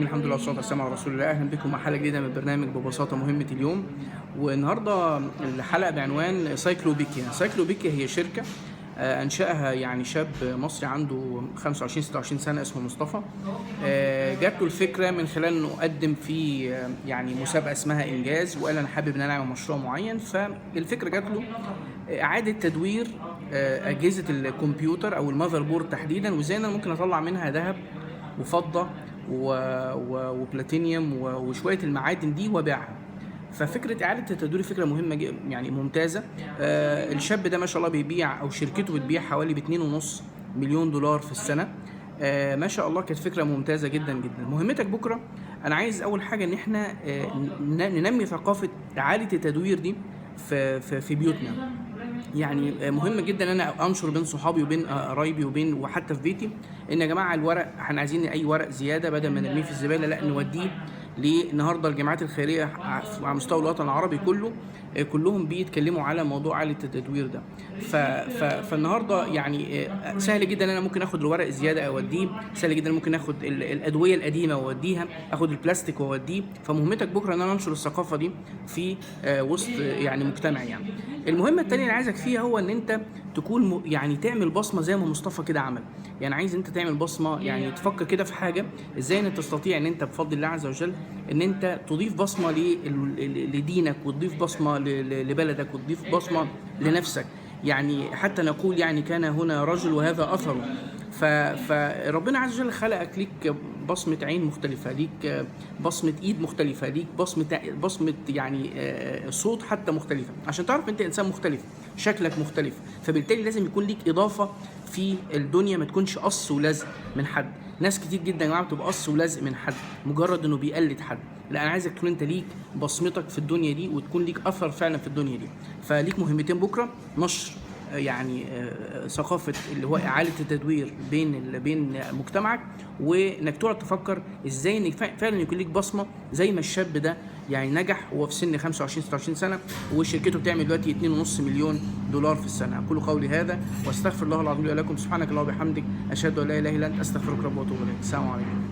الحمد لله والصلاة والسلام على رسول الله. أهلا بكم مع حلقة جديدة من برنامج ببساطة مهمة اليوم. والنهاردة الحلقة بعنوان سايكلوبيكيا. سايكلوبيكيا هي شركة أنشأها يعني شاب مصري عنده 25-26 سنة اسمه مصطفى. جات له الفكرة من خلال إنه قدم في يعني مسابقة اسمها إنجاز، وقال أنا حابب إن أنا أعمل مشروع معين. فالفكرة جات له إعادة تدوير أجهزة الكمبيوتر أو المذر بورد تحديدا، وإزاي أنا ممكن أطلع منها ذهب وفضة وبلاتينيوم وشوية المعادن دي وبيعها. ففكرة إعادة التدوير فكرة مهمة يعني ممتازة. الشاب ده ما شاء الله بيبيع أو شركته بتبيع حوالي ب2.5 مليون دولار في السنة. ما شاء الله، كانت فكرة ممتازة جدا جدا. مهمتك بكرة أنا عايز أول حاجة إن إحنا ننمي ثقافة إعادة التدوير دي في بيوتنا. يعني مهم جدا ان انا انشر بين صحابي وبين قرايبي وحتى في بيتي ان يا جماعه الورق احنا عايزين اي ورق زياده بدل ما نرميه في الزباله، لا نوديه للنهارده الجامعات الخيريه على مستوى الوطن العربي كله. كلهم بيتكلموا على موضوع عالة التدوير ده. فالنهارده يعني سهل جدا ان انا ممكن اخد الورق الزياده اوديه، سهل جدا ممكن اخد الادويه القديمه واوديها، اخد البلاستيك واوديه. فمهمتك بكره ان انا انشر الثقافه دي في وسط يعني مجتمع. يعني المهمه الثانيه اللي عايزك فيها هو ان انت تكون يعني تعمل بصمه زي ما مصطفى كده عمل. يعني عايز انت تعمل بصمه، يعني تفكر كده في حاجه ازاي انت تستطيع ان انت بفضل الله عز وجل ان انت تضيف بصمه لدينك، وتضيف بصمه لبلدك، وتضيف بصمه لنفسك. يعني حتى نقول يعني كان هنا رجل وهذا اثره. فربنا عز وجل خلقك ليك بصمة عين مختلفة، ليك بصمة ايد مختلفة، ليك بصمة يعني صوت حتى مختلفة، عشان تعرف انت انسان مختلف، شكلك مختلف. فبالتالي لازم يكون ليك اضافة في الدنيا، ما تكونش قص ولزق من حد. ناس كتير جدا يا جماعه بتبقى قص ولزق من حد مجرد انه بيقلد حد. لا، انا عايزك تكون انت ليك بصمتك في الدنيا دي، وتكون ليك اثر فعلا في الدنيا دي. فليك مهمتين بكره: نشر يعني ثقافه اللي هو اعاده التدوير بين مجتمعك، وانك تقعد تفكر ازاي انك فعلا يكون ليك بصمه زي ما الشاب ده يعني نجح وهو في سن 25-26 سنه، وشركته بتعمل دلوقتي 2.5 مليون دولار في السنه. اقول قولي هذا واستغفر الله العظيم لي ولكم. سبحانك اللهم وبحمدك، اشهد ان لا اله الا انت، استغفرك رب واتوب اليك. السلام عليكم.